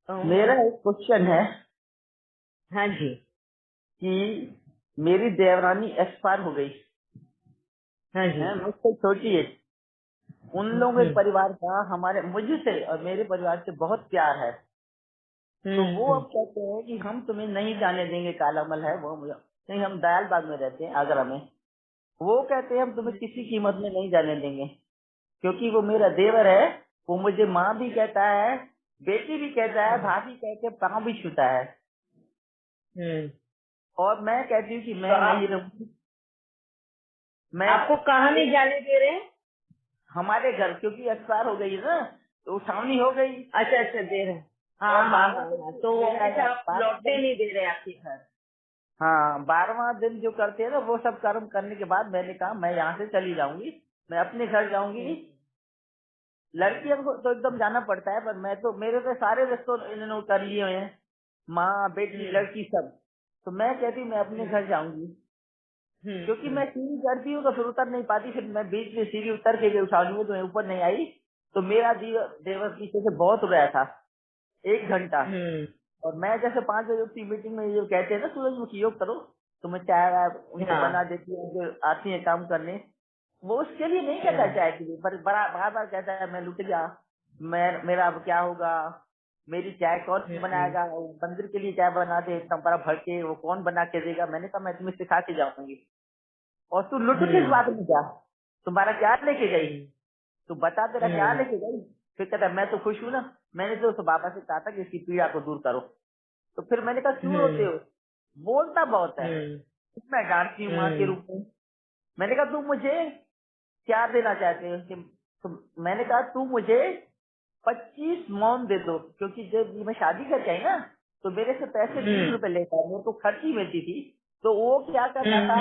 मेरा एक क्वेश्चन है हाँ जी। कि मेरी देवरानी एक्सपायर हो गई हाँ जी। है, मुझसे छोटी है। उन लोगों के हम्म। परिवार का हमारे मुझसे और मेरे परिवार से बहुत प्यार है। तो वो हम्म। अब कहते हैं कि हम तुम्हें नहीं जाने देंगे, कालामल है वो मुझे नहीं, हम दयाल बाग में रहते हैं आगरा में। वो कहते हैं हम तुम्हें किसी कीमत में नहीं जाने देंगे, क्योंकि वो मेरा देवर है। वो मुझे माँ भी कहता है, बेटी भी कहता है, भाभी कह के पाँव भी छूता है। हम्म। और मैं कहती हूँ कि तो मैं नहीं आप रहूंगी। मैं आपको कहाँ नहीं जाने दे रहे हैं? हमारे घर, क्योंकि एक्सपायर हो गई है ना, तो उठावनी हो गई। अच्छा अच्छा, दे रहे हैं। और हाँ हाँ हाँ हाँ, तो मेरा अच्छा, आप 12वां लौटने दिन, नहीं दे रहे आपके घर? हाँ 12वां दिन जो करते हैं ना, वो सब कर्म करने के बाद मैंने कहा मैं यहाँ से चली जाऊंगी, मैं अपने घर जाऊंगी। लड़कियों को तो एकदम जाना पड़ता है, पर मैं तो, मेरे तो सारे रिश्तों इन्होंने कर लिए हुए हैं, माँ बेटी लड़की सब। तो मैं कहती हूँ मैं अपने घर जाऊंगी, क्योंकि मैं सीढ़ी चढ़ती हूँ तो फिर उतर नहीं पाती, फिर मैं बीच में सीढ़ी उतर के उठा लूंगी तो मैं ऊपर नहीं आई। तो मेरा देवर पीछे से बहुत रोया था 1 घंटा। हम्म। और मैं जैसे 5 बजे उठती मीटिंग में, ये कहते हैं ना सूरजमुखी योग करो, तो मैं चाय वाय उनको हाँ। बना देती हूँ जो आती है काम करने। वो उसके लिए नहीं कहता हम्म। चाय के लिए, पर बड़ा बार बार कहता है मैं लुट गया, मैं मेरा अब क्या होगा, मेरी चाय कौन हम्म। बनाएगा, वो मंदिर के लिए चाय बनाते इतना बड़ा भर के, वो कौन बना के देगा। मैंने कहा मैं तुम्हें सिखा के जाऊंगी, और तू लुट किस हम्म। बात में जा, तुम्हारा क्या लेके गई, हम्म। तू बता तेरा क्या हम्म। लेके गई। फिर कहता है मैं तो खुश हूँ ना, मैंने तो बाबा से कहा था कि इसकी पीड़ा को दूर करो। तो फिर मैंने कहा क्यों रोते हम्म। हो, बोलता बहुत है। हम्म। मैं डांटती हूँ माँ के रूप में। मैंने कहा तू मुझे क्या देना चाहते हो तो मैंने कहा तू मुझे 25 मौन दे दो, क्योंकि जब मैं शादी करके आई ना, तो मेरे से पैसे 20 रुपए लेता है, मेरे को खर्ची मिलती थी। तो वो क्या करता था,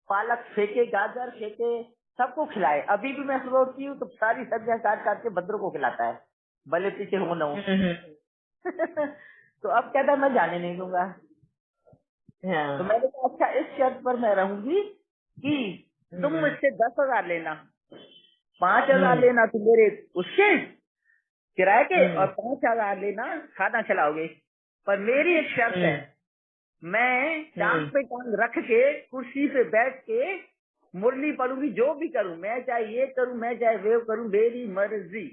पालक फेंके, गाजर फेंके, सबको खिलाए। अभी भी मैं सुबह उठती हूँ तो सारी सब्जियां काट काट के बंदरों को खिलाता है, भले पीछे हो न हो। तो अब कहता है मैं जाने नहीं दूंगा। तो हाँ। मैंने कहा अच्छा इस शर्त पर मैं रहूंगी कि तुम हम्म। मुझसे 10,000 लेना, 5,000 हम्म। लेना तुम मेरे उसके किराए के, और हम्म। 5,000 लेना खाना खिलाओगे। पर मेरी एक शर्त है, हम्म। मैं टांग हम्म। पे टांग रख के कुर्सी पे बैठ के मुरली पढ़ूंगी, जो भी करूं मैं, चाहे ये करूं, मैं चाहे वो करूं, मेरी मर्जी।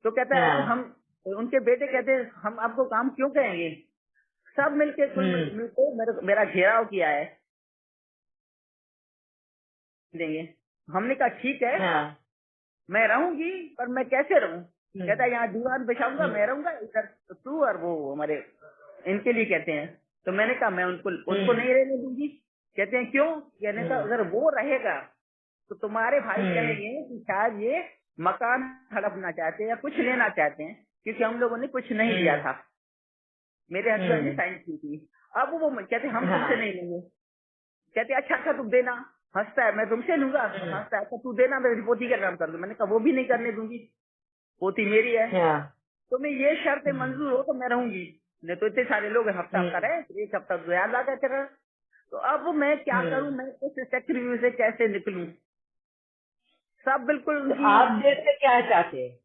तो कहता है हाँ। हम, उनके बेटे कहते हैं हम आपको काम क्यों कहेंगे, सब मिलके कुल हम्म। मिलके मेरा घेराव किया है, देंगे। हमने कहा ठीक है हाँ। मैं रहूंगी, पर मैं कैसे रहूं। कहता है हम्म। यहाँ दीवान बिछाऊंगा, हम्म। मैं रहूंगा इधर, तो तू और वो हमारे इनके लिए कहते हैं। तो मैंने कहा मैं उनको उनको हम्म। नहीं रहने दूंगी। कहते हैं क्यों, कहने का हम्म। अगर वो रहेगा तो तुम्हारे भाई हम्म। कहेंगे कि शायद ये मकान हड़पना चाहते हैं या कुछ लेना चाहते हैं, क्योंकि हम लोगों ने कुछ नहीं दिया हम्म। था, मेरे हस्बैंड ने हम्म। साइन की थी। अब वो कहते हम तुमसे हाँ। नहीं लेंगे। कहते अच्छा अच्छा तुम देना। हंसता है मैं तुमसे लूंगा, हम्म। हंसता है अच्छा तू देना, मैं पोती का काम कर दूं। मैंने कहा वो भी नहीं करने दूंगी, पोती मेरी है। हाँ। तो मैं ये शर्त हम्म। मंजूर हो तो मैं रहूंगी, नहीं तो इतने सारे लोग हफ्ता हफ्ता हम्म। रहे, 1 हफ्ता तो याद आ गया। तो अब मैं क्या करूं, हम्म। मैं इस सेक्टर से कैसे निकलूं। सब बिल्कुल तो उनकी, आप देश से क्या चाहते हैं?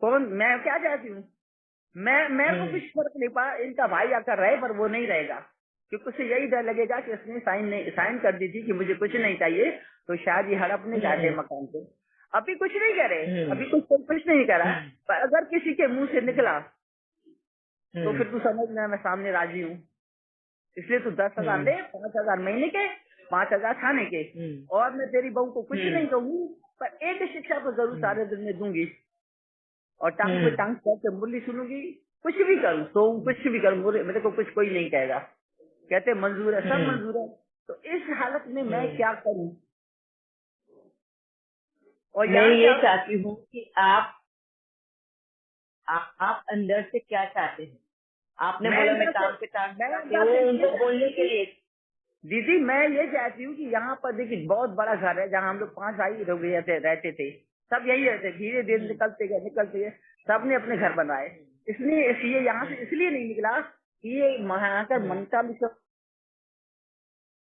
कौन मैं क्या चाहती हूँ, मैं को हम्म। कुछ फर्क नहीं पड़ा, इनका भाई आकर रहे, पर वो नहीं रहेगा, क्योंकि उसे यही डर लगेगा कि उसने साइन कर दी थी कि मुझे कुछ नहीं चाहिए, तो शायद ये हड़पने चाहते हैं हम्म। मकान को। अभी कुछ नहीं कह रहे, हम्म। अभी कुछ नहीं करा, हम्म। पर अगर किसी के मुंह से निकला तो हम्म। फिर तू समझना मैं सामने राजी हूँ। इसलिए तू 10,000 हम्म। ले, 5,000 महीने के, 5,000 खाने के। हम्म। और मैं तेरी बहू को कुछ हम्म। नहीं कहूंगी, पर एक शिक्षा तो जरूर हम्म। सारे दिन में दूंगी, और टांग पे हम्म। टांग करके मुरली सुनूंगी। कुछ भी करूँ तो कुछ भी करूँ, मेरे को कुछ कोई नहीं कहेगा। कहते मंजूर है, सब हम्म। मंजूर है। तो इस हालत में मैं हम्म। क्या करूँ। और मैं यहाँ ये क्या, चाहती हूँ कि आप अंदर से क्या चाहते हैं? आपने मैं बोला मैं अंदर से टांग पे टांग मैं लगा के, अंदर वो से ये उनको चाहती बोलने हूँ के कि लिए। दीदी मैं ये चाहती हूँ कि यहाँ पर देखिए बहुत बड़ा घर है, जहाँ हम लोग 5 भाई लोग रहते थे, सब यही रहते, धीरे धीरे निकलते गए, सबने अपने घर बनाए। इसलिए यहाँ से इसलिए नहीं निकला कि ये यहाँ का मन का विषय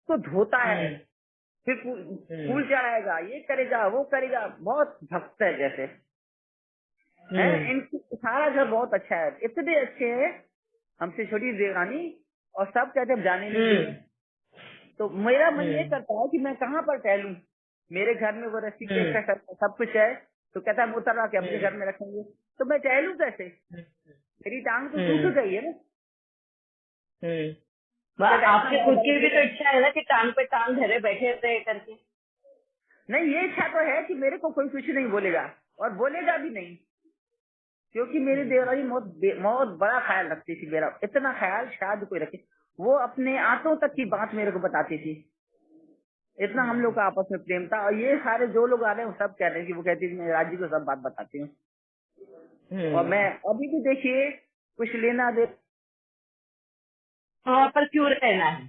तो धोता है, फिर फूल चढ़ाएगा, ये करेगा वो करेगा, बहुत भक्त है जैसे। है। इनकी सारा घर बहुत अच्छा है, इतने अच्छे हैं, हमसे छोटी देवरानी, और सब कहते हैं जाने नहीं देंगे। तो मेरा मन ये करता है कि मैं कहाँ पर टहलूं, मेरे घर में वो रस्सी सब कुछ है, तो कहता है हम उतरवा के अपने घर में रखेंगे, तो मैं टहलूं कैसे, मेरी टांग तो टूट गई है ना। आपकी खुद की भी तो इच्छा है ना कि टांग पे टांग धरे बैठे रहे करके। नहीं, ये इच्छा तो है कि मेरे को कोई कुछ नहीं बोलेगा, और बोलेगा भी नहीं, क्योंकि मेरी देवरानी बहुत बड़ा ख्याल रखती थी मेरा, इतना ख्याल शायद कोई रखे। वो अपने आंखों तक की बात मेरे को बताती थी, इतना हम लोग का आपस में प्रेम था। और ये सारे जो लोग आ रहे हैं वो सब कह रहे हैं कि वो कहती थी मैं राजी को सब बात बताती हूँ। और मैं अभी भी देखिए कुछ लेना दे, वहाँ पर क्यों रहना है?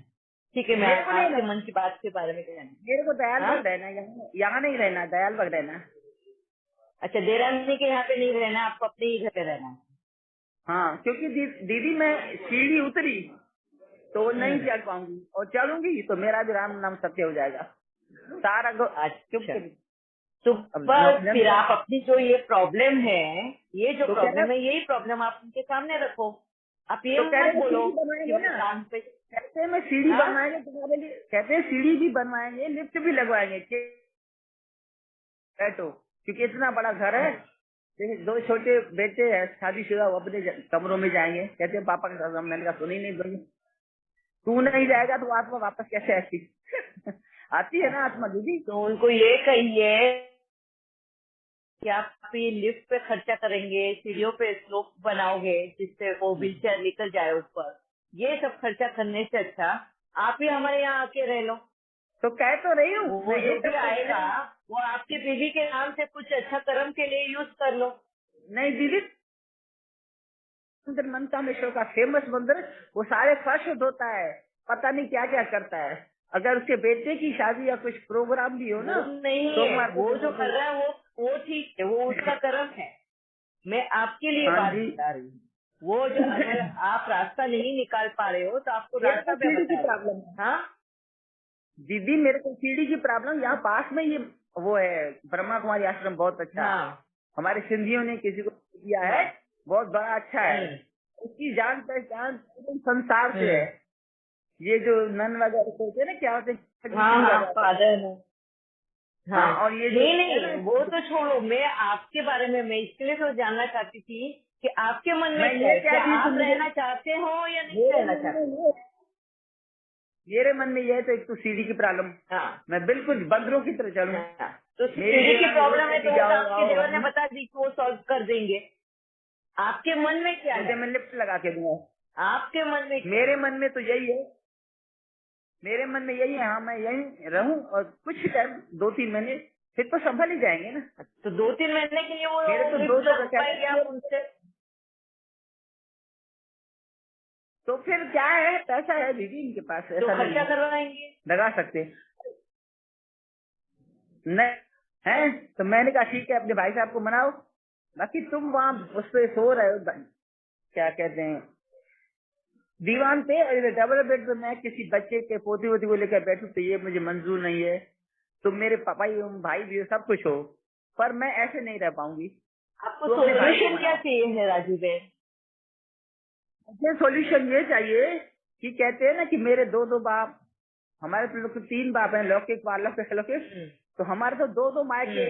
ठीक है, मैं मेरे को नहीं आपके रहना, मन की बात के बारे में कहना। मेरे को दयालबाग रहना है, यहाँ नहीं रहना, दयालबाग रहना है। अच्छा, देरानी के यहाँ पे नहीं रहना, आपको अपने ही घर पे रहना है। हाँ, क्योंकि दीदी मैं सीढ़ी उतरी तो नहीं चढ़ पाऊंगी, और चढ़ूंगी तो मेरा भी राम नाम सत्य हो जाएगा सारा अच्छा, चुप। तो अब बस फिर आप अपनी जो ये प्रॉब्लम है, ये जो तो प्रॉब्लम है, यही प्रॉब्लम आप उनके सामने रखो। आप ये तो कह मत रहे बोलो सीढ़ी कि बनवाएंगे मैं ना, काम पे। कहते हैं मैं सीढ़ी हाँ? बनवाएंगे तुम्हारे लिए, कहते हैं सीढ़ी भी बनवाएंगे, लिफ्ट भी लगवाएंगे, बैठो, क्योंकि इतना बड़ा घर है। जैसे 2 छोटे बेटे हैं शादीशुदा, वो अपने कमरों में जाएंगे, कहते हैं पापा के साथ। मैंने कहा सुनी नहीं दूंगी, तू नहीं जाएगा तो आत्मा वापस कैसे आती आती है ना आत्मा दीदी। तो उनको ये कहिए कि आप ये लिफ्ट पे खर्चा करेंगे, सीढ़ियों पे स्लोप बनाओगे जिससे वो व्हील चेयर निकल जाए ऊपर, ये सब खर्चा करने से अच्छा आप ही हमारे यहाँ आके रह लो। तो कह तो रही हूँ वो मैं, ये जो भी सब तो आएगा वो आपकी बीवी के नाम से कुछ अच्छा कर्म के लिए यूज कर लो। नहीं दीदी, मंदिर मनकामेश्वर का फेमस मंदिर, वो सारे फर्श धोता है, पता नहीं क्या क्या करता है। अगर उसके बेटे की शादी या कुछ प्रोग्राम भी हो ना, वो नहीं है, सोमवार को वो जो कर रहा है वो ठीक है, वो उसका कर्म है। मैं आपके लिए हाँ बात जी बता रही हूँ। वो जो अगर आप रास्ता नहीं निकाल पा रहे हो तो आपको मेरे रास्ता को मैं सीढ़ी की बता रही हूँ। प्रॉब्लम है हाँ, दीदी, मेरे को सीढ़ी की प्रॉब्लम, यहाँ पास में ये वो है ब्रह्मा कुमारी आश्रम, बहुत अच्छा, हाँ, हमारे सिंधियों ने किसी को दिया है, हाँ। बहुत बड़ा अच्छा है, उसकी जान पहचान पूरे संसार से है। ये जो नन वगैरह होते हैं ना, क्या होते हैं, हाँ, हाँ, वगैरह। फादर है। हाँ, हाँ, और ये जो नहीं है नहीं, वो ना, तो छोड़ो, मैं आपके बारे में, मैं इसके लिए तो जानना चाहती थी कि आपके मन मैं में क्या ये है, क्या कहती हूँ कि आप मुझे, रहना चाहते हो या नहीं मेरे रहना मन में चाहते? ये मेरे मन में ये है, तो एक तो सीढ़ी की प्रॉब्लम, हाँ, मैं बिल्कुल बंदरों की तरह चलूं। हाँ। तो मेरी सीढ़ी की देवरानी रोज प्रॉब्लम है तो कहती वो तो जाओ आपके आओ देवर ने आओ, बता दी कि वो सॉल्व कर देंगे। आपके मन में क्या मुझे है? मैं लिफ्ट लगा के दूंगा। आपके मन में क्या मेरे है? मन में तो यही है, मेरे मन में यही है, हाँ मैं यही रहूं, और कुछ टाइम 2-3 महीने, फिर तो संभल ही जाएंगे ना। तो 2-3 महीने के लिए वो मेरे तो लिफ्ट 2-2 का लगवाएंगे आप उनसे? तो फिर क्या है, पैसा है दीदी इनके पास, तो ऐसा नहीं खर्चा है, करवाएंगे? लगा सकते नहीं है। तो मैंने कहा ठीक है, अपने भाई साहब को मनाओ, बाकी तुम वहाँ उस पे सो रहे हो, क्या कहते हैं, दीवान पे, और डबल बेड पे मैं किसी बच्चे के पोती वोती को लेकर बैठूं, तो ये मुझे मंजूर नहीं है। तुम मेरे पापा ही हो, भाई भी हो, सब कुछ हो, पर मैं ऐसे नहीं रह पाऊंगी। आपको तो अपने भाई को सोल्यूशन क्या मनाओ। चाहिए है राजू बहन? मुझे सॉल्यूशन ये चाहिए कि कहते हैं ना कि मेरे 2-2 बाप, हमारे तो लोग 3 बाप हैं, लौकिक पारलौकिक अलौकिक, तो हमारे तो 2-2 मायके,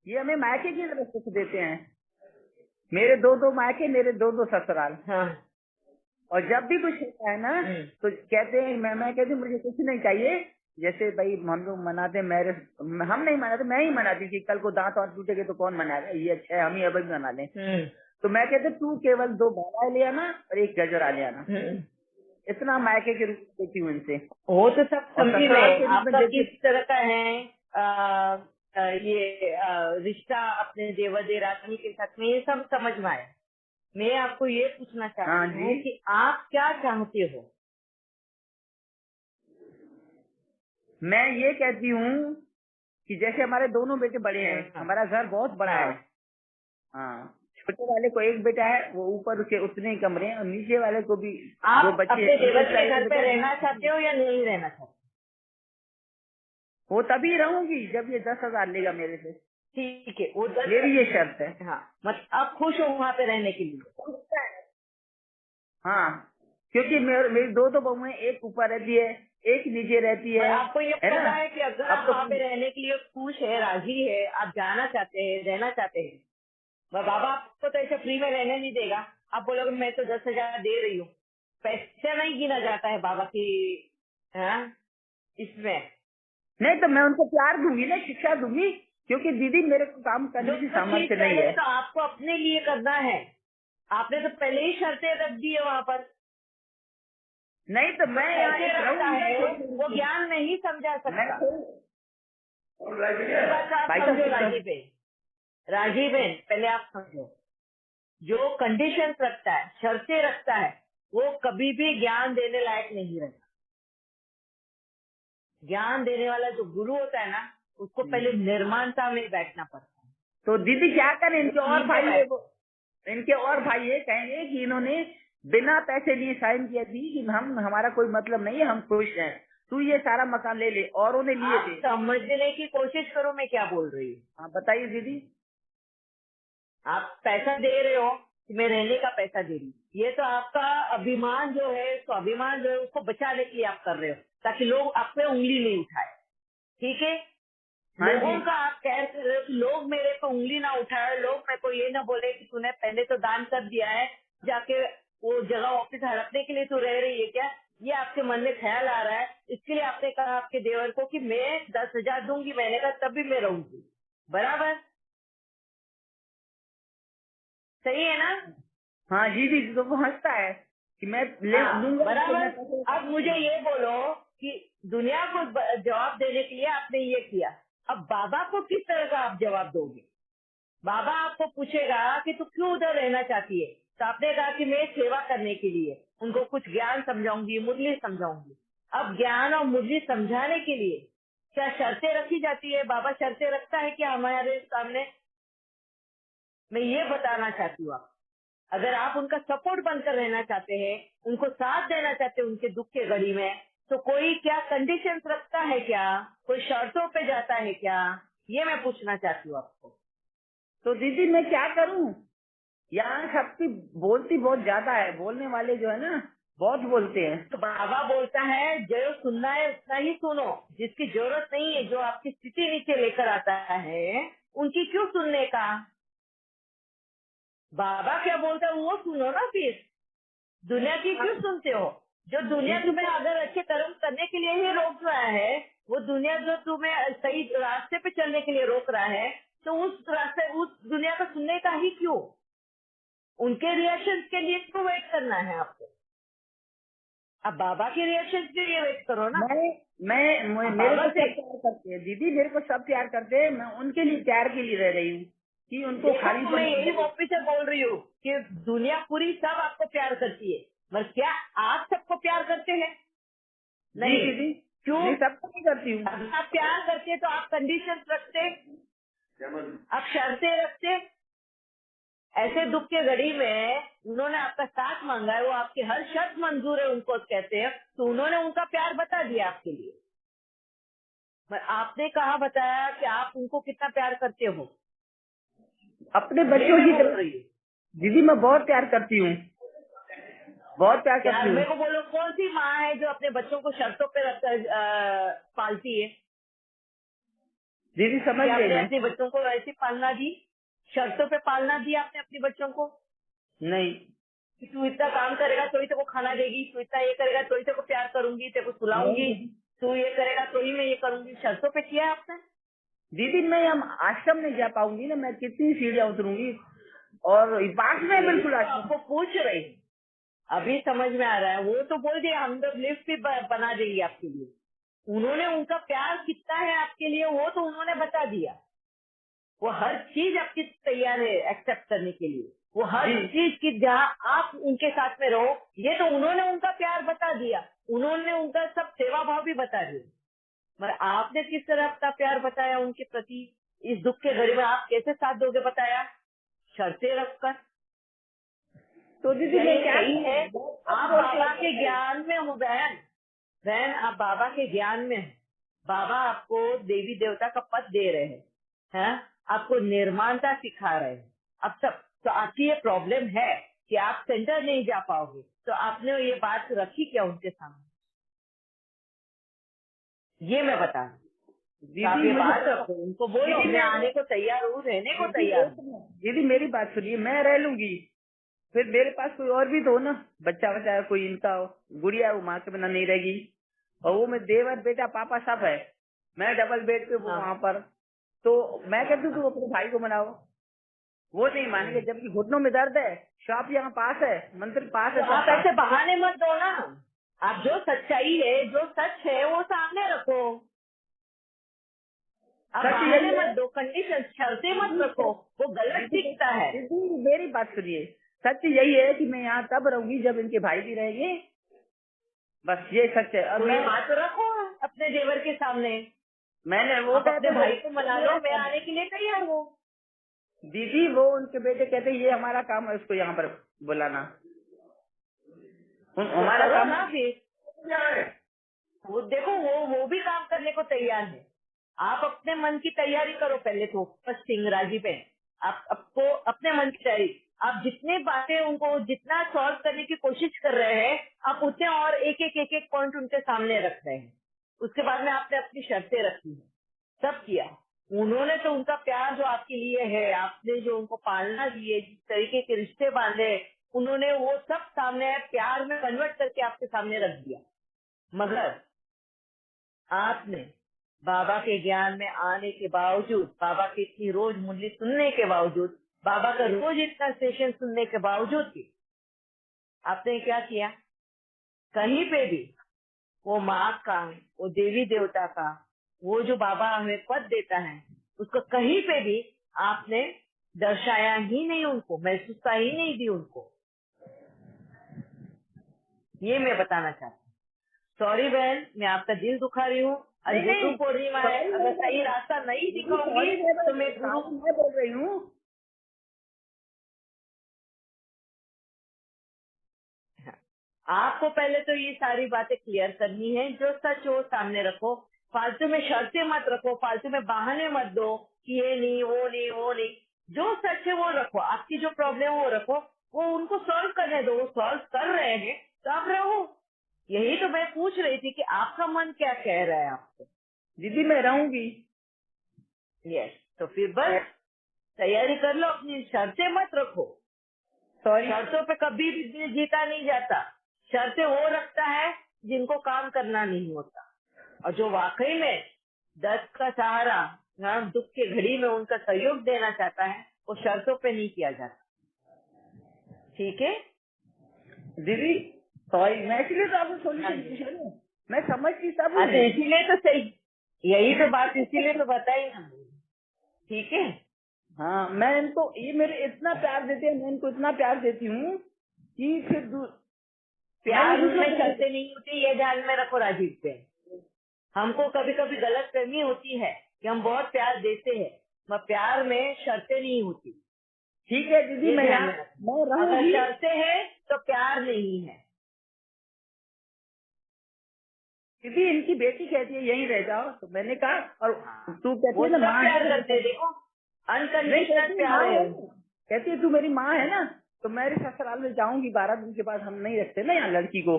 ये हमें मायके की तरफ सुख देते हैं। मेरे 2-2 मायके, मेरे 2-2 ससुराल, हाँ, और जब भी कुछ होता है ना, तो कहते हैं, मैं कहती हूँ मुझे कुछ नहीं चाहिए। जैसे भाई हम लोग मनाते हैं मैरिज, हम नहीं मनाते, मैं ही मनाती थी, कल को दांत वांत टूटेगा तो कौन मनाएगा, ये अच्छा है हम ही अब भी मना लें। तो मैं कहते तू केवल 2 बाला ले आना और 1 गजरा ले आना, इतना मायके के रूप में देती हूँ इनसे। वो तो सब और समझी ससुराल मैं, के रूप में आपका जैसे, किस तरह का है रिश्ता अपने देवर देरानी के साथ में, ये सब समझ में आया। मैं आपको ये पूछना हाँ चाहती हूँ जी, कि आप क्या चाहते हो? मैं ये कहती हूँ कि जैसे हमारे दोनों बेटे बड़े हैं, हमारा घर बहुत बड़ा है, हाँ, छोटे वाले को 1 बेटा है, वो ऊपर उसके उतने ही कमरे हैं, और नीचे वाले को भी 2 आप बच्चे अपने हैं, देवर उनको के चाहिए घर पे बेटा। रहना चाहते हो या नहीं रहना चाहते? वो तभी रहूंगी जब ये 10,000 लेगा मेरे से। ठीक है, वो 10 मेरी ये शर्त है। हाँ, मतलब आप खुश हो वहाँ पे रहने के लिए? हाँ, क्योंकि मेरी दो तो बहुएं, एक ऊपर रहती है, एक नीचे रहती पर है आपको ये है पता ना। है कि अगर अब आप तो वहाँ पे रहने के लिए खुश है, राजी है, आप जाना चाहते हैं, रहना चाहते हैं, बाबा आपको तो ऐसे फ्री में रहने नहीं देगा। आप बोलोगे मैं तो 10,000 दे रही हूँ, पैसे नहीं गिना जाता है बाबा की, हाँ, इसमें नहीं तो मैं उनको प्यार दूंगी ना, शिक्षा दूंगी, क्योंकि दीदी मेरे को काम जो करने की चीज सामर्थ्य नहीं पहले है। तो आपको अपने लिए करना है, आपने तो पहले ही शर्तें रख दी है वहाँ पर। नहीं तो मैं यहाँ कैसे एक रखता है वो रहूंगी, ज्ञान नहीं समझा मैं सकता। तो- ये बात आप भाई समझो साहब, राजीव बहन, राजीव बहन पहले आप समझो, जो कंडीशन रखता है, शर्तें रखता है, वो कभी भी ज्ञान देने लायक नहीं रहता। ज्ञान देने वाला जो गुरु होता है ना, उसको पहले निर्माणता में बैठना पड़ता है। तो दीदी क्या करें, इनके और ठीक भाई है, इनके और भाई ये कहेंगे कि इन्होंने बिना पैसे लिए साइन किया थी कि हम, हमारा कोई मतलब नहीं है, हम खुश हैं, तू ये सारा मकान ले ले, औरों ने लिए आप थे। समझने की कोशिश करो मैं क्या बोल रही हूँ। हाँ बताइए दीदी। आप पैसा दे रहे हो कि मैं रहने का पैसा दे रही हूँ, ये तो आपका अभिमान जो है, स्वाभिमान जो है, उसको बचाने के लिए आप कर रहे हो, ताकि लोग आप पे उंगली नहीं उठाए। ठीक है, हाँ लोगों जी। का आप कह रहे हो कि लोग मेरे पे उंगली ना उठाए, लोग मेरे को ये ना बोले कि तूने पहले तो दान कर दिया है, जाके वो जगह ऑफिस हड़पने के लिए तू रह रही है क्या, ये आपके मन में ख्याल आ रहा है। इसके लिए आपने कहा आपके देवर को कि मैं 10,000 दूंगी महीने का, तभी मैं रहूंगी। बराबर, सही है ना? हाँ जी दीदी, तो वो हंसता है कि मैं ले हाँ लूंगा तो मैं बराबर। पैसे। अब मुझे ये बोलो कि दुनिया को जवाब देने के लिए आपने ये किया, अब बाबा को किस तरह का आप जवाब दोगे? बाबा आपको पूछेगा कि तू क्यों उधर रहना चाहती है, तो आपने कहा कि मैं सेवा करने के लिए, उनको कुछ ज्ञान समझाऊंगी, मुरली समझाऊंगी। अब ज्ञान और मुरली समझाने के लिए क्या शर्तें रखी जाती है? बाबा शर्तें रखता है क्या हमारे सामने? मैं ये बताना चाहती हूँ, आप अगर आप उनका सपोर्ट बनकर रहना चाहते हैं, उनको साथ देना चाहते हैं उनके दुख के घड़ी में, तो कोई क्या कंडीशंस रखता है क्या, कोई शर्तों पे जाता है क्या, ये मैं पूछना चाहती हूँ आपको। तो दीदी मैं क्या करूं, यहाँ सबकी बोलती बहुत ज्यादा है, बोलने वाले जो है ना बहुत बोलते हैं। तो बाबा बोलता है जो सुनना है उतना ही सुनो, जिसकी जरूरत नहीं है, जो आपकी स्थिति नीचे लेकर आता है, उनकी क्यों सुनने का? बाबा क्या बोलता है वो सुनो ना फिर, दुनिया की क्यों सुनते हो? जो दुनिया तुम्हें अगर अच्छे कर्म करने के लिए ही रोक रहा है, वो दुनिया जो तुम्हें सही रास्ते पे चलने के लिए रोक रहा है, तो उस रास्ते, उस दुनिया को सुनने का ही क्यों? उनके रिएक्शन के लिए क्यों वेट करना है आपको? अब बाबा के रिएक्शन के लिए वेट करो ना। अब मेरे बाबा को से सब प्यार करते हैं दीदी, मेरे को सब प्यार करते हैं, मैं उनके लिए प्यार के लिए रह रही हूँ कि उनको देखो, खाली मैं यही वापिस से बोल रही हूँ कि दुनिया पूरी सब आपको प्यार करती है, मगर क्या आप सबको प्यार करते हैं? जी नहीं। दीदी, क्यों? मैं सबको नहीं करती हूँ। अगर आप प्यार करते तो आप कंडीशन रखते, आप शर्तें रखते। ऐसे दुख के घड़ी में उन्होंने आपका साथ मांगा है, वो आपकी हर शर्त मंजूर है उनको कहते हैं, तो उन्होंने उनका प्यार बता दिया आपके लिए। पर आपने कहा बताया कि आप उनको कितना प्यार करते हो, अपने ये बच्चों मैं की बोल तरह रही हूँ। दीदी मैं बहुत प्यार करती हूँ, बहुत प्यार करती यार हूँ। मेरे को बोलो, कौन सी माँ है जो अपने बच्चों को शर्तों पे रखकर पालती है? दीदी समझ क्या गई आपने मैं। अपने बच्चों को ऐसी पालना दी? शर्तों पे पालना दी आपने अपने बच्चों को नहीं कि तू इतना काम करेगा तो ही तेरे को खाना देगी, तू इतना ये करेगा तो ही तेरे को प्यार करूंगी, तेरे को नहीं सुलाऊंगी, दीदी, तू ये करेगा तो ही मैं ये करूंगी। शर्तों पे किया है आपने? दीदी मैं हम आश्रम नहीं जा पाऊंगी ना, मैं कितनी सीढ़ियाँ उतरूंगी, और पास में है यही बिल्कुल तो आश्रम। आपको पूछ रही हूँ। अभी समझ में आ रहा है, वो तो बोल दिया हम लोग लिफ्ट भी बना देंगे आपके लिए। उन्होंने उनका प्यार कितना है आपके लिए वो तो उन्होंने बता दिया। वो हर चीज आपकी तैयार है एक्सेप्ट करने के लिए, वो हर जी चीज की जहाँ आप उनके साथ में रहो, ये तो उन्होंने उनका प्यार बता दिया, उन्होंने उनका सब सेवा भाव भी बता दिया। मगर आपने किस तरह अपना प्यार बताया उनके प्रति? इस दुख के घड़ी में आप कैसे साथ दोगे बताया? शर्तें रखकर। तो दीदी क्या मैं ये क्या सही है? बहुत आप बोलते बाबा के हैं। ज्ञान में हो बहन, बहन आप बाबा के ज्ञान में हैं। बाबा आपको देवी देवता का पद दे रहे हैं, हैं? आपको निर्माणता सिखा रहे हैं। अब सब तो आपकी ये प्रॉब्लम है कि आप सेंटर नहीं जा पाओगे, तो आपने ये बात रखी क्या उनके सामने? ये मैं बता रहा हूँ। तो आप दीदी ये मुझे बात रखो, उनको बोलो दीदी मैं आने को तैयार हूँ, रहने को तैयार हूँ। दीदी मेरी बात सुनिए, मैं रह लूंगी, फिर मेरे पास कोई और भी तो हो ना, बच्चा बच्चा है कोई इनका हो, गुड़िया है वो माँ के बिना नहीं रहेगी, और वो मैं देवर बेटा पापा सब है, मैं डबल बेड पे वो हाँ। वहाँ पर, तो मैं कहती हूँ तू अपने भाई को मनाओ, वो नहीं मानेंगे, जबकि घुटनों में दर्द है, शॉप यहाँ पास है, मंदिर पास है, तो सब आप पास ऐसे बहाने मत दो ना, आप जो सच्चाई है, जो सच है वो सामने रखो। आप सच बहाने यही मत है। दो, कंडीशन शर्तें मत रखो, वो गलत दीदी दिखता है। दीदी मेरी बात सुनिए, सच यही है कि मैं यहाँ तब रहूंगी जब इनके भाई भी रहेंगे, बस ये सच है। और तो ये मैं बात रखो अपने देवर के सामने, मैंने वो आप अपने कहते भाई को मना लो, मैं आने के लिए तैयार हूँ। दीदी वो उनके बेटे कहते ये हमारा काम है उसको यहाँ पर बुलाना, तो हमारा करो काम ना फिर, वो देखो वो भी काम करने को तैयार है। आप अपने मन की तैयारी करो पहले तो, फर्स्ट थिंग राजीव है, आप आपको अपने मन की तैयारी, आप जितने बातें उनको जितना सॉल्व करने की कोशिश कर रहे हैं, आप उतने और एक एक पॉइंट उनके सामने रख रहे हैं। उसके बाद में आपने अपनी शर्तें रखी है, सब किया। उन्होंने तो उनका प्यार जो आपके लिए है, आपने जो उनको पालना दिए, जिस तरीके के रिश्ते बांधे, उन्होंने वो सब सामने प्यार में कन्वर्ट करके आपके सामने रख दिया। मगर आपने बाबा के ज्ञान में आने के बावजूद, बाबा की इतनी रोज मुरली सुनने के बावजूद, बाबा का रोज इतना सेशन सुनने के बावजूद भी आपने क्या किया? कहीं पे भी वो माँ का, वो देवी देवता का, वो जो बाबा हमें पद देता है, उसको कहीं पे भी आपने दर्शाया ही नहीं, उनको महसूसता ही नहीं दी उनको। ये मैं बताना चाहती हूँ। सॉरी बहन, मैं आपका दिल दुखा रही हूँ। आज नहीं गुरु नहीं पूर्णिमा है, सॉरी अगर सही रास्ता नहीं दिखाऊंगी तो मैं गुरु, मैं बोल रही हूँ। आपको पहले तो ये सारी बातें क्लियर करनी है, जो सच हो सामने रखो, फालतू में शर्तें मत रखो, फालतू में बहाने मत दो कि ये नहीं वो नहीं वो नहीं, जो सच है वो रखो, आपकी जो प्रॉब्लम है वो रखो, वो उनको सॉल्व करने दो, वो सॉल्व कर रहे हैं तो आप रहो। यही तो मैं पूछ रही थी कि आपका मन क्या कह रहा है आपको। दीदी मैं रहूंगी। यस, तो फिर बस तैयारी कर लो अपनी, शर्तें मत रखो। सॉरी शर्तों पे कभी भी दिल जीता नहीं जाता। शर्तें वो रखता है जिनको काम करना नहीं होता, और जो वाकई में दर्द का सहारा, हाँ, दुख के घड़ी में उनका सहयोग देना चाहता है, वो शर्तों पे नहीं किया जाता। ठीक है दीदी, सॉरी, मैं इसलिए तो आपको हाँ सोल्यूशन जी। पूछ रही हूँ, मैं समझती सब हाँ, तो हूँ। इसीलिए तो सही, यही तो बात, इसीलिए तो बताई ना। ठीक है, हाँ मैं इनको, ये मेरे इतना प्यार देते हैं, मैं इनको इतना प्यार देती हूँ कि फिर मैं ये प्यार दूसरों उनमें को नहीं शर्तें नहीं होती, ये ध्यान में रखो राजीव पे। हमको कभी कभी गलत फहमी होती है कि हम बहुत प्यार देते हैं, मगर प्यार में शर्तें नहीं होती, ठीक है दीदी, ये मैं ध्यान यहाँ में रखो। मैं अगर रहूंगी। शर्तें हैं तो प्यार नहीं है। दीदी इनकी बेटी कहती है यहीं रह जाओ, तो मैंने कहा, और हाँ, तू कहती वो है ना सब माँ प्यार है, करते हैं, देखो नहीं अनकंडीशनल कहती है प्यार माँ है है, उनको। कहती है तू मेरी माँ है ना, तो मेरे ससुराल में जाऊंगी 12 दिन के बाद, हम नहीं रखते ना यहाँ लड़की को,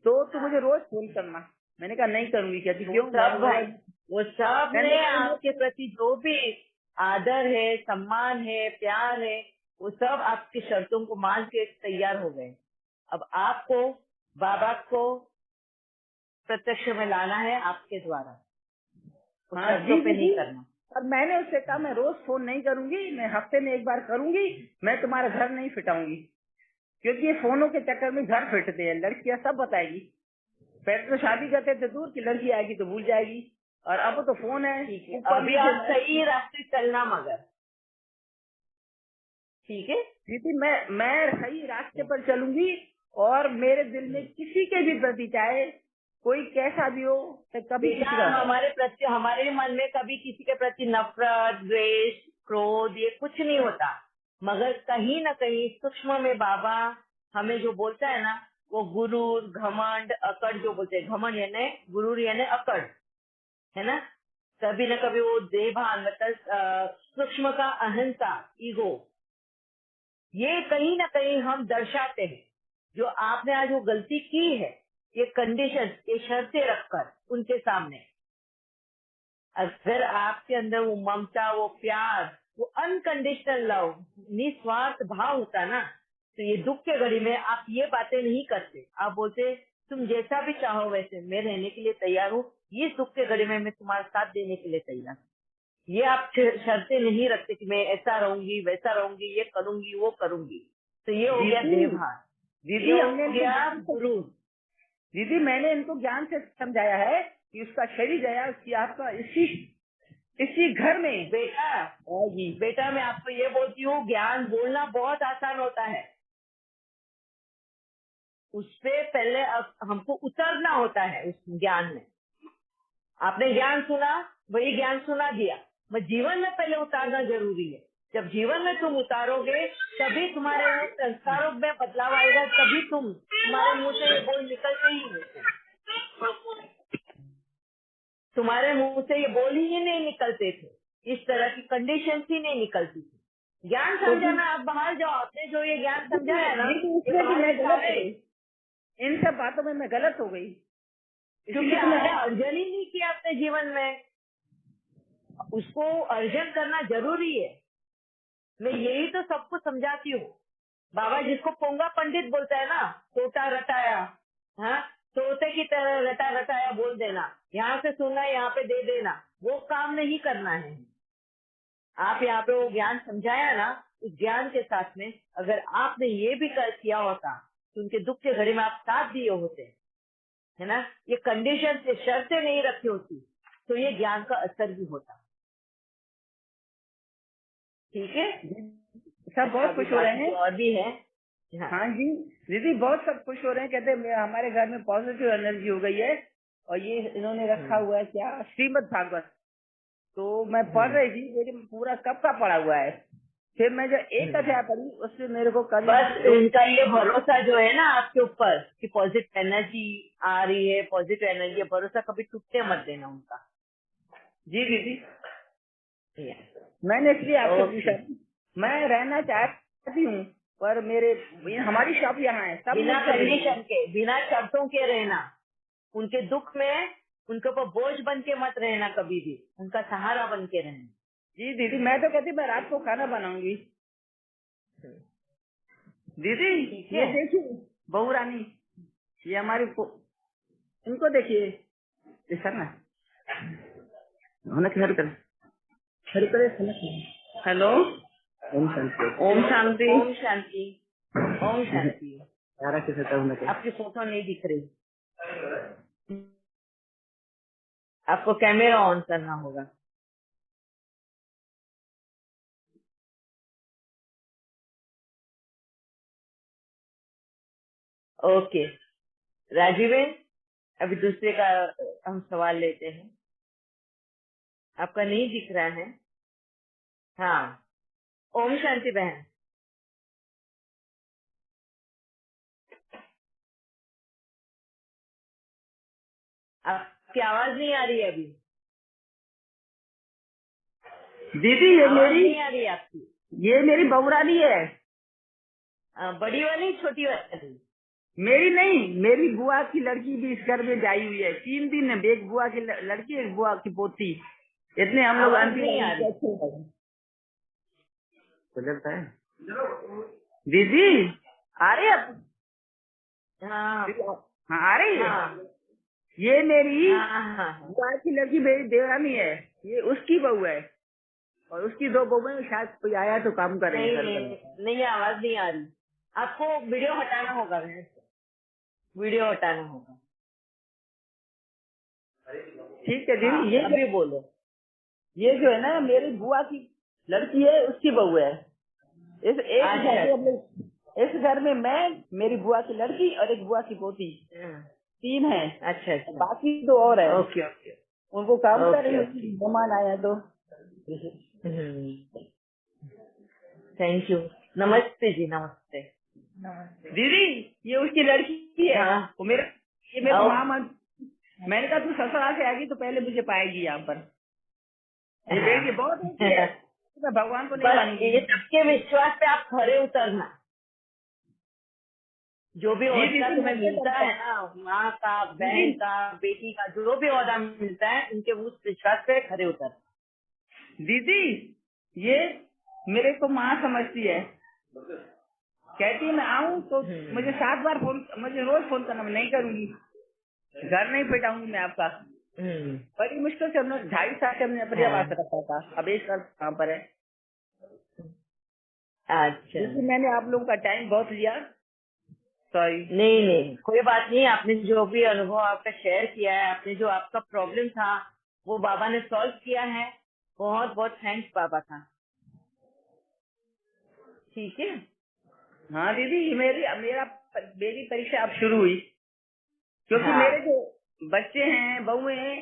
तो तू मुझे रोज फोन करना। मैंने कहा नहीं करूंगी, कहती वो क्यों, सब भाई, वो सब मैंने ने कहा आपके प्रति जो भी आदर है, सम्मान है, प्यार है, वो सब आपकी शर्तों को मान के तैयार हो गए। अब आपको बाबा को प्रत्यक्ष में लाना है आपके द्वारा, वो हाँ शर्तों जी पे नहीं दीदी, करना। और मैंने उससे कहा मैं रोज फोन नहीं करूंगी, मैं हफ्ते में एक बार करूंगी, मैं तुम्हारा घर नहीं फिटाऊंगी, क्योंकि ये फोनों के चक्कर में घर फिटते हैं, लड़कियां सब बताएगी। पहले तो शादी करते थे दूर की, लड़की आएगी तो भूल जाएगी, और अब तो फोन है ठीक है, ऊपर अभी नीचे। आप सही रास्ते चलना, मगर ठीक है। दीदी मैं सही रास्ते पर चलूंगी, और मेरे दिल में किसी के भी प्रति, चाहे कोई कैसा भी हो, मैं कभी बेटा, किसी का, हमारे प्रति, हमारे मन में कभी किसी के प्रति नफरत, द्वेष, क्रोध, ये कुछ नहीं होता, मगर कहीं ना कहीं सूक्ष्म में बाबा हमें जो बोलता है ना, वो गुरूर, घमंड, अकड़ जो बोलते हैं, घमंड यानी गुरूर यानी अकड़, है ना, कभी न कभी वो देहभान मतलब सूक्ष्म का अहंता, ईगो, ये कहीं ना कहीं हम दर्शाते हैं। जो आपने आज वो गलती की है, ये कंडीशन, ये शर्तें रखकर उनके सामने, अगर आपके अंदर वो ममता, वो प्यार, वो अनकंडीशनल लव, निस्वार्थ भाव होता ना, तो ये दुख के घड़ी में आप ये बातें नहीं करते। आप बोलते तुम जैसा भी चाहो वैसे, मैं रहने के लिए तैयार हूँ, ये दुख के घड़ी में मैं तुम्हारा साथ देने के लिए तैयार हूँ। ये आप शर्तें नहीं रखते कि मैं ऐसा रहूंगी, वैसा रहूंगी, ये करूंगी, वो करूंगी। तो ये हो गया दीदी देहभान, दीदी ये हमने हो इनको गया ज्ञान से गुरु। दीदी मैंने इनको ज्ञान से समझाया है कि उसका शरीर गया, उसकी आपका इसी घर में बेटा, आएगी। बेटा मैं आपको ये बोलती हूँ, ज्ञान बोलना बहुत आसान होता है, उस पे पहले हमको उतरना होता है उस ज्ञान में। आपने ज्ञान सुना, वही ज्ञान सुना दिया, मैं जीवन में पहले उतारना जरूरी है। जब जीवन में तुम उतारोगे, तभी तुम्हारे वो संस्कारों में बदलाव आएगा, तभी तुम्हारे मुंह से ये बोल निकलते ही नहीं, तुम्हारे मुंह से ये बोल ही नहीं निकलते थे, इस तरह की कंडीशन ही नहीं निकलती थी। ज्ञान तो समझाना, आप बाहर जाओ, आपने जो ये ज्ञान समझाया ना, दीदी ये इसमें भी बाहर मैं के गलत हो सारे, गई, इन सब बातों में मैं गलत हो गई, क्योंकि इसलिए तो आपने मैं अर्जन ही नहीं किया अपने जीवन में। उसको अर्जन करना जरूरी है। मैं यही तो सबको समझाती हूँ। बाबा जिसको पोंगा पंडित बोलता है ना, तोता रटाया, हाँ, तोते की तरह रटा रटाया बोल देना, यहाँ से सुनना यहाँ पे दे देना, वो काम नहीं करना है। आप यहाँ पे वो ज्ञान समझाया ना, उस ज्ञान के साथ में अगर आपने ये भी कर किया होता, तो उनके दुख के घड़ी में आप साथ दिए होते, है ना, ये कंडीशन से शर्तें नहीं रखी होती, तो ये ज्ञान का असर भी होता। ठीक है, सब बहुत अभी खुश हो रहे बाकी हैं। जो और भी है। हाँ, हाँ जी दीदी, बहुत सब खुश हो रहे हैं, कहते हैं हमारे घर में पॉजिटिव एनर्जी हो गई है। और ये इन्होंने रखा हुआ है क्या, श्रीमद् भागवत, तो मैं पढ़ रही थी, मेरी पूरा कब का पढ़ा हुआ है। फिर मैं जो एक अध्याय पढ़ी, उससे मेरे को करीब बस इनका ये भरोसा जो है ना आपके ऊपर कि पॉजिटिव एनर्जी आ रही है, पॉजिटिव एनर्जी, भरोसा कभी टूटने मत देना उनका। जी दीदी, मैंने इसलिए आपसे ओके, पूछा, मैं रहना चाहती हूँ, पर हमारी शॉप यहाँ है, सब बिना मिलकर रहेंगे। कंडीशन के, बिना शर्तों के रहना, उनके दुख में उनके ऊपर बोझ बन के मत रहना, कभी भी उनका सहारा बन के रहना। जी दीदी, मैं तो कहती मैं रात को खाना बनाऊंगी। दीदी ठीक ये है, देखिए बहू रानी, ये इनको देखिए, ये सर ना होना कि हर करे हेलो, ओम शांति, ओम शांति, ओम शांति, ओम शांति। यारा के साथ होना चाहिए। आपकी फोटो नहीं दिख रही, आपको कैमरा ऑन करना होगा। ओके राजीवेन, अभी दूसरे का हम सवाल लेते हैं। आपका नहीं दिख रहा है। हाँ, ओम शांति बहन, आपकी आवाज नहीं आ रही है अभी, दीदी आवाज नहीं आ रही है आपकी। ये मेरी बहू रानी है। बड़ी वाली, छोटी वाली? मेरी नहीं, मेरी बुआ की लड़की भी इस घर में आई हुई है। 3 दिन है, एक बुआ की लड़की, एक बुआ की पोती, इतने हम लोग आवाज अंतिम नहीं आ रही। तो लगता है दीदी आ रही है अब? हाँ हाँ आ रही है। हाँ ये मेरी हाँ हाँ हाँ। बुआ की लड़की मेरी देवरानी है, ये उसकी बहू है, और उसकी 2 बहुएं, शायद कोई आया तो काम कर रही नहीं है। नहीं नहीं, आवाज नहीं आ रही। आपको वीडियो हटाना होगा बहन, वीडियो हटाना होगा। ठीक है हाँ, दीदी, अभी बोलो। ये जो है ना मेरी बुआ की लड़की है, उसकी बहू है। इस एक घर अच्छा में हम लोग, इस घर में मैं, मेरी बुआ की लड़की और एक बुआ की पोती, अच्छा 3 है। अच्छा अच्छा, बाकी 2 और है, ओके ओके उनको काम कर रही ओके हूँ, ओके। मेहमान आया तो। Thank you. नमस्ते जी, नमस्ते। दीदी ये उसकी लड़की है, हाँ, वो ये मेरे को आओ। मामा, मैंने कहा तू ससुराल से आएगी तो पहले मुझे पाएगी यहाँ पर। ये बेटी बहुत अच्छी है, मैं भगवान को नहीं बस मानूंगी। ये सबके विश्वास पे आप खरे उतरना। जो भी जी ओहदा दीदी तुम्हें मैं क्या मिलता करता है ना, माँ का, दीदी बहन का, बेटी का, जो भी ओहदा मिलता है, उनके उस विश्वास पे खरे उतर। दीदी ये मेरे को माँ समझती है, कहती है मैं आऊँ तो मुझे 7 बार फोन, मुझे रोज फोन करना, मैं नहीं करूंगी, घर नहीं पिटाऊंगी मैं आपका। बड़ी मुश्किल से हमने 2.5 साल से हमने अपनी हाँ, आवाज रखा था, अब 1 साल कहाँ पर है। अच्छा। दीदी मैंने आप लोगों का टाइम बहुत लिया, सॉरी। नहीं नहीं, कोई बात नहीं। आपने जो भी अनुभव आपका शेयर किया है, आपने जो आपका प्रॉब्लम था वो बाबा ने सॉल्व किया है, बहुत बहुत थैंक्स बाबा का। ठीक है। हाँ दीदी मेरी परीक्षा अब शुरू हुई, क्योंकि हाँ मेरे जो बच्चे हैं, बहुएं हैं,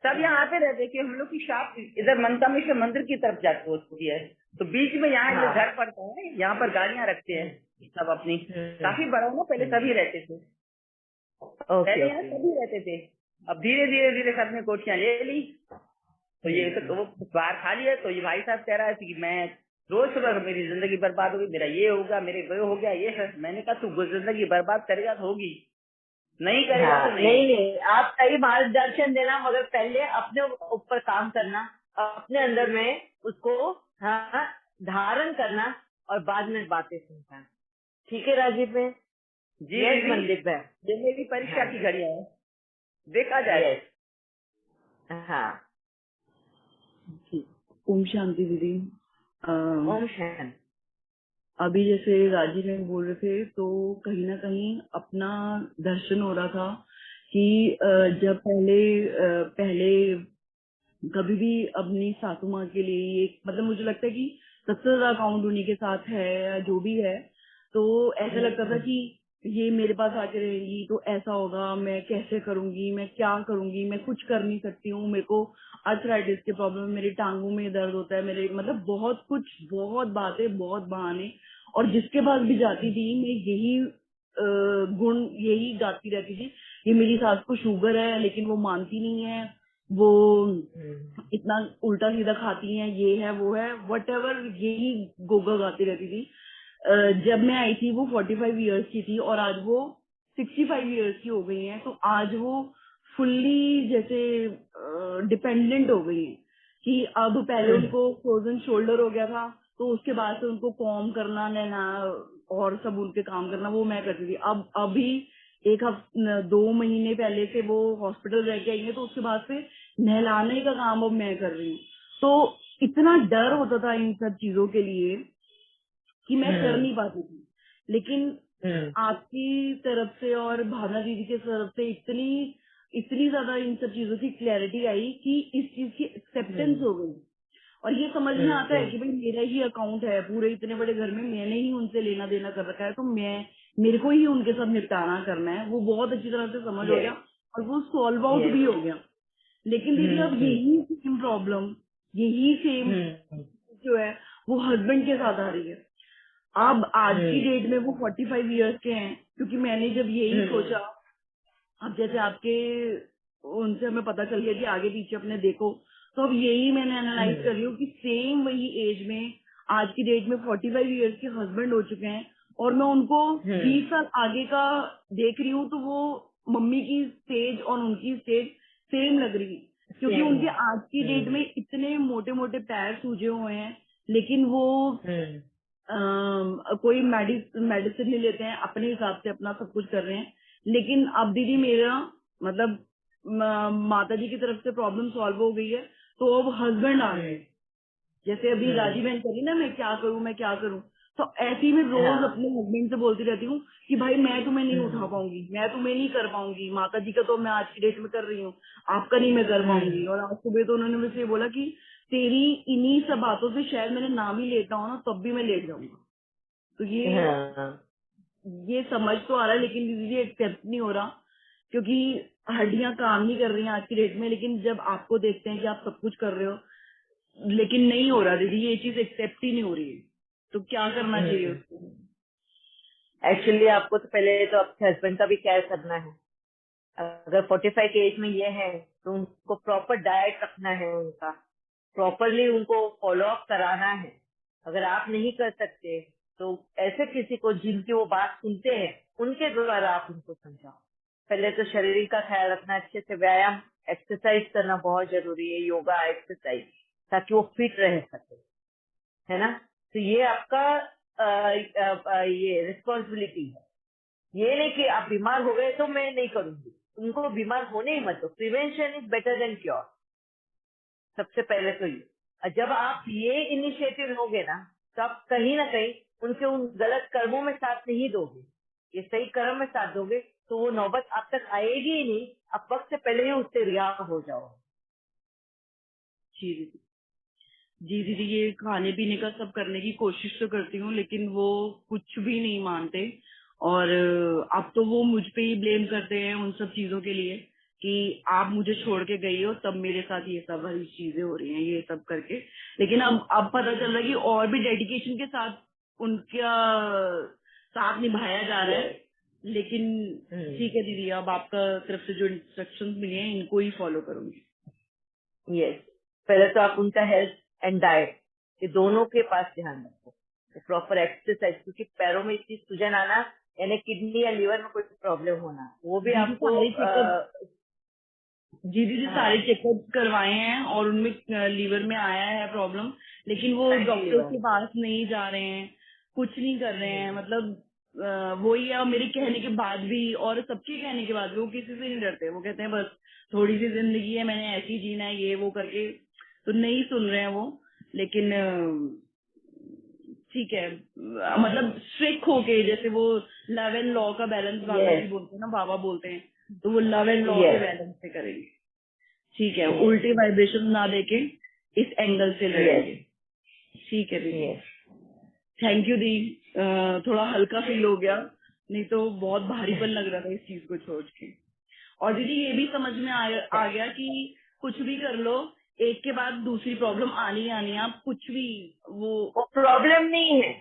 सब यहाँ आते रहते हैं कि हम लोग की शॉप इधर मनकामेश्वर मंदिर की तरफ जाती होती है, तो बीच में यहाँ ये हाँ। घर पड़ता है, यहाँ पर गाड़ियाँ रखते हैं सब अपनी। काफी बड़ा हो ना, पहले सभी रहते थे, ओके पहले यहाँ ओके। सभी रहते थे, अब धीरे धीरे धीरे सबने कोठियाँ ले ली, तो ये तो वो बाहर खाली है, तो ये भाई साहब कह रहा है कि मैं रोज सुबह मेरी जिंदगी बर्बाद होगी, मेरा ये होगा, मेरे वो हो गया, ये है। मैंने कहा तू जिंदगी बर्बाद करेगा तो होगी, नहीं करेगा हाँ, तो नहीं नहीं होगी। नहीं, आप सही मार्गदर्शन देना, मगर पहले अपने ऊपर काम करना, अपने अंदर में उसको, हाँ, धारण करना, और बाद में बातें सुनना। ठीक है राजीव भाई? जी यस दीदी मनदीप भाई। ये मेरी परीक्षा हाँ, की घड़ियां है, देखा जाएगा। यस, हाँ। जी, ओम शांति दीदी। अम, ओम शांति। अभी जैसे राजीव मैम बोल रहे थे, तो कहीं ना कहीं अपना दर्शन हो रहा था कि जब पहले कभी भी अपनी सासू माँ के लिए एक, मतलब मुझे लगता है कि सबसे ज्यादा अकाउंट उन्हीं के साथ है या जो भी है, तो ऐसा लगता था कि ये मेरे पास आके रहेंगी तो ऐसा होगा, मैं कैसे करूंगी, मैं क्या करूंगी, मैं कुछ कर नहीं सकती हूँ, मेरे को अर्थराइटिस के प्रॉब्लम है, मेरी टांगों में दर्द होता है, मेरे मतलब बहुत कुछ, बहुत बातें, बहुत बहाने। और जिसके पास भी जाती थी मैं यही गुण यही गाती रहती थी, ये मेरी सास को शुगर है लेकिन वो मानती नहीं है, वो इतना उल्टा सीधा खाती हैं, ये है वो है, वट एवर, यही गोगा गाती रहती थी। जब मैं आई थी वो 45 इयर्स की थी और आज वो 65 इयर्स की हो गई हैं, तो आज वो फुल्ली जैसे डिपेंडेंट हो गई हैं कि अब पहले उनको फ्रोजन शोल्डर हो गया था, तो उसके बाद से उनको कॉम करना, नहना और सब उनके काम करना वो मैं करती थी। अब अभी 2 महीने पहले से वो हॉस्पिटल रह के आई है, तो उसके बाद से नहलाने का काम अब मैं कर रही हूँ। तो इतना डर होता था इन सब चीजों के लिए कि मैं कर नहीं पाती थी, लेकिन आपकी तरफ से और भावना दीदी की तरफ से इतनी इतनी ज्यादा इन सब चीजों की क्लैरिटी आई कि इस चीज की एक्सेप्टेंस हो गई, और ये समझ में आता है कि भाई मेरा ही अकाउंट है, पूरे इतने बड़े घर में मैंने ही उनसे लेना देना कर रखा है, तो मेरे को ही उनके साथ निपटाना करना है। वो बहुत अच्छी तरह से समझ हो गया और वो सॉल्व आउट भी हो गया। लेकिन दीदी अब यही सेम प्रॉब्लम, यही सेम जो है वो हस्बैंड के साथ आ रही है। अब आज की डेट में वो 45 इयर्स के हैं, क्योंकि मैंने जब यही सोचा, अब जैसे आपके उनसे हमें पता चल गया कि आगे पीछे अपने देखो, तो अब यही मैंने एनालाइज कर रही हूँ कि सेम वही एज में आज की डेट में 45 इयर्स के हस्बैंड हो चुके हैं, और मैं उनको 20 साल आगे का देख रही हूँ, तो वो मम्मी की स्टेज और उनकी स्टेज सेम लग रही है, क्योंकि उनके आज की डेट में इतने मोटे मोटे पैर सूजे हुए हैं, लेकिन वो कोई मेडिसिन नहीं लेते हैं, अपने हिसाब से अपना सब कुछ कर रहे हैं। लेकिन अब दीदी मेरा मतलब माता जी की तरफ से प्रॉब्लम सॉल्व हो गई है, तो अब हस्बैंड आ गए। जैसे अभी राजी बहन करी ना, मैं क्या करूं, मैं क्या करूं, तो ऐसे ही मैं रोज अपने हस्बैंड से बोलती रहती हूँ कि भाई मैं तुम्हें नहीं उठा पाऊंगी, मैं तुम्हें नहीं कर पाऊंगी, माता जी का तो मैं आज की डेट में कर रही हूँ, आपका नहीं मैं कर पाऊंगी। और आज सुबह तो उन्होंने मुझसे बोला कि तेरी इन्हीं सब बातों से शायद मैंने नाम ही लेटा हो ना, तब भी मैं लेट जाऊंगा। तो ये समझ तो आ रहा है, लेकिन दीदी एक्सेप्ट नहीं हो रहा, क्योंकि हड्डियां काम नहीं कर रही हैं आज की डेट में। लेकिन जब आपको देखते हैं कि आप सब कुछ कर रहे हो, लेकिन नहीं हो रहा दीदी, ये चीज एक्सेप्ट ही नहीं हो रही है, तो क्या करना चाहिए उसको? एक्चुअली आपको तो पहले तो आपके हस्बैंड का भी केयर करना है। अगर 45 की एज में ये है तो उनको प्रॉपर डाइट रखना है उनका, प्रॉपरली उनको फॉलो अप कराना है। अगर आप नहीं कर सकते तो ऐसे किसी को जिनकी वो बात सुनते हैं उनके द्वारा आप उनको समझाओ। पहले तो शरीर का ख्याल रखना, अच्छे से व्यायाम एक्सरसाइज करना बहुत जरूरी है, योगा एक्सरसाइज, ताकि वो फिट रह सके, है ना। तो ये आपका ये रिस्पॉन्सिबिलिटी है। ये नहीं कि आप बीमार हो गए तो मैं नहीं करूंगी, उनको बीमार होने ही मत दो। Prevention is better than cure, सबसे पहले तो ये। और जब आप ये इनिशिएटिव लोगे ना, तो आप कहीं ना कहीं उनके उन गलत कर्मों में साथ नहीं दोगे, ये सही कर्म में साथ दोगे, तो वो नौबत आप तक आएगी ही नहीं। आप वक्त से पहले ही उससे रिहा हो जाओ। जी दीदी, जी दीदी, ये खाने पीने का सब करने की कोशिश तो करती हूँ, लेकिन वो कुछ भी नहीं मानते। और अब तो वो मुझ पे ही ब्लेम करते हैं उन सब चीजों के लिए कि आप मुझे छोड़ के गई हो, तब मेरे साथ ये सब हरी चीजें हो रही हैं, ये सब करके। लेकिन अब पता चल रहा है कि और भी डेडिकेशन के साथ उनका साथ निभाया जा रहा है। लेकिन ठीक है दीदी, अब आपका तरफ से जो इंस्ट्रक्शंस मिले हैं इनको ही फॉलो करूंगी। यस, पहले तो आप उनका हेल्थ एंड डाइट, ये दोनों के पास ध्यान रखो। प्रॉपर एक्सरसाइज, क्योंकि पैरों में इतनी सूजन आना यानी किडनी या लीवर में कोई प्रॉब्लम होना, वो भी आपको जी दीदी सारे चेकअप करवाए हैं और उनमें लीवर में आया है प्रॉब्लम, लेकिन वो डॉक्टर के पास नहीं जा रहे हैं, कुछ नहीं कर रहे हैं। मतलब वही है, मेरे कहने के बाद भी और सबके कहने के बाद भी वो किसी से नहीं डरते। वो कहते हैं बस थोड़ी सी जिंदगी है, मैंने ऐसी जीना है, ये वो करके, तो नहीं सुन रहे हैं वो। लेकिन ठीक है, मतलब स्ट्रिक्ट होके, जैसे वो लव एंड लॉ का बैलेंस बाबा जी बोलते हैं ना, बाबा बोलते हैं, तो वो लव एंड लॉ के बैलेंस से करेंगे। ठीक है, उल्टे वाइब्रेशन ना देके इस एंगल से लड़ेंगे। ठीक है दीदी, थैंक यू दी। थोड़ा हल्का फील हो गया, नहीं तो बहुत भारीपन लग रहा था इस चीज को छोड़ के। और दीदी ये भी समझ में आ गया कि कुछ भी कर लो, एक के बाद दूसरी प्रॉब्लम आनी आनी, आप कुछ भी वो प्रॉब्लम नहीं है।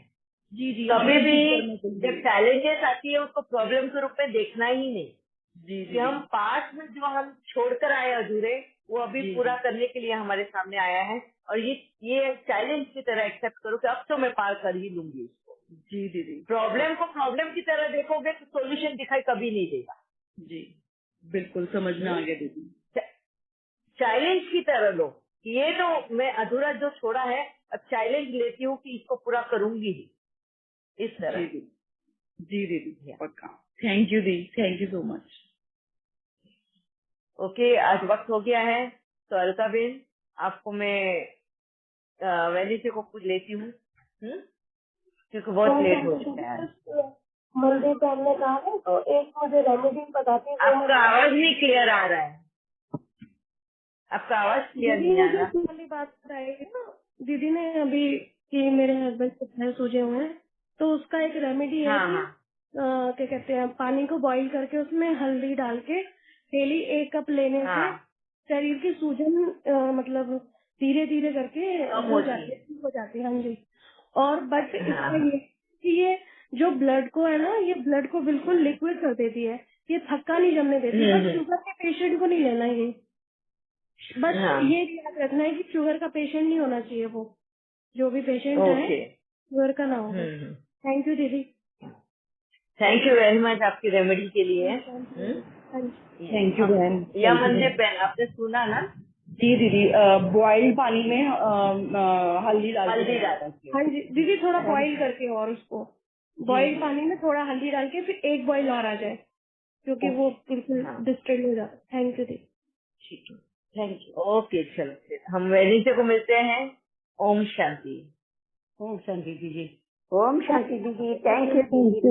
जी जी, कभी भी जब चैलेंजेस आती है उसको प्रॉब्लम के रूप में देखना ही नहीं। जी कि हम पास्ट में जो हम छोड़कर आए अधूरे, वो अभी पूरा करने के लिए हमारे सामने आया है। और ये चैलेंज की तरह एक्सेप्ट करो कि अब तो मैं पार कर ही लूंगी इसको। जी दीदी, प्रॉब्लम को प्रॉब्लम की तरह देखोगे तो सॉल्यूशन दिखाई कभी नहीं देगा। जी बिल्कुल समझ में आ गया दीदी। चैलेंज की तरह लो, ये तो मैं अधूरा जो छोड़ा है अब चैलेंज लेती हूँ कि इसको पूरा करूंगी ही, इस तरह। जी दीदी, पक्का। Thank you the, thank you so much. Okay, आज वक्त हो गया है, तो अलका बेन आपको मैं वेनिसी को कुछ लेती हूँ, क्योंकि बहुत लेट हो चुका है। मंदिर पे हमने कहा है, तो एक मुझे रेमेडी बताती हूँ। आपका आवाज नहीं क्लियर आ रहा है, आपका आवाज क्लियर नहीं आ रहा। वाली बात बताएगी ना दीदी ने अभी कि मेरे हस्बैंड को पैर सूजे हुए हैं, तो उसका एक रेमेडी है कि क्या कहते हैं, पानी को बॉईल करके उसमें हल्दी डाल के डेली 1 कप लेने से शरीर की सूजन मतलब धीरे धीरे करके हो जाती है। हाँ जी। और बट इसका ये कि ये जो ब्लड को है ना, ये ब्लड को बिल्कुल लिक्विड कर देती है, ये थक्का नहीं जमने देती। बट शुगर के पेशेंट को नहीं लेना ये, बस ये याद रखना है कि शुगर का पेशेंट नहीं होना चाहिए, वो जो भी पेशेंट है शुगर का ना हो। थैंक यू दीदी, थैंक यू वेरी मच आपकी रेमेडी के लिए। थैंक यू बहन। या मंदिर बहन, आपने सुना ना? जी दीदी, बॉइल्ड पानी में हल्दी डाल के। हाँ जी दीदी, थोड़ा बॉईल करके, और उसको बॉइल्ड पानी में थोड़ा हल्दी डाल के फिर 1 बॉईल और आ जाए, क्योंकि वो बिल्कुल डिस्टिल्ड हो जाता है। थैंक यू दीदी। ठीक है, थैंक यू। ओके, चलो हम वेनिसे को मिलते हैं। ओम शांति। ओम शांति दीदी। ओम शांति दीदी, थैंक यू दीदी।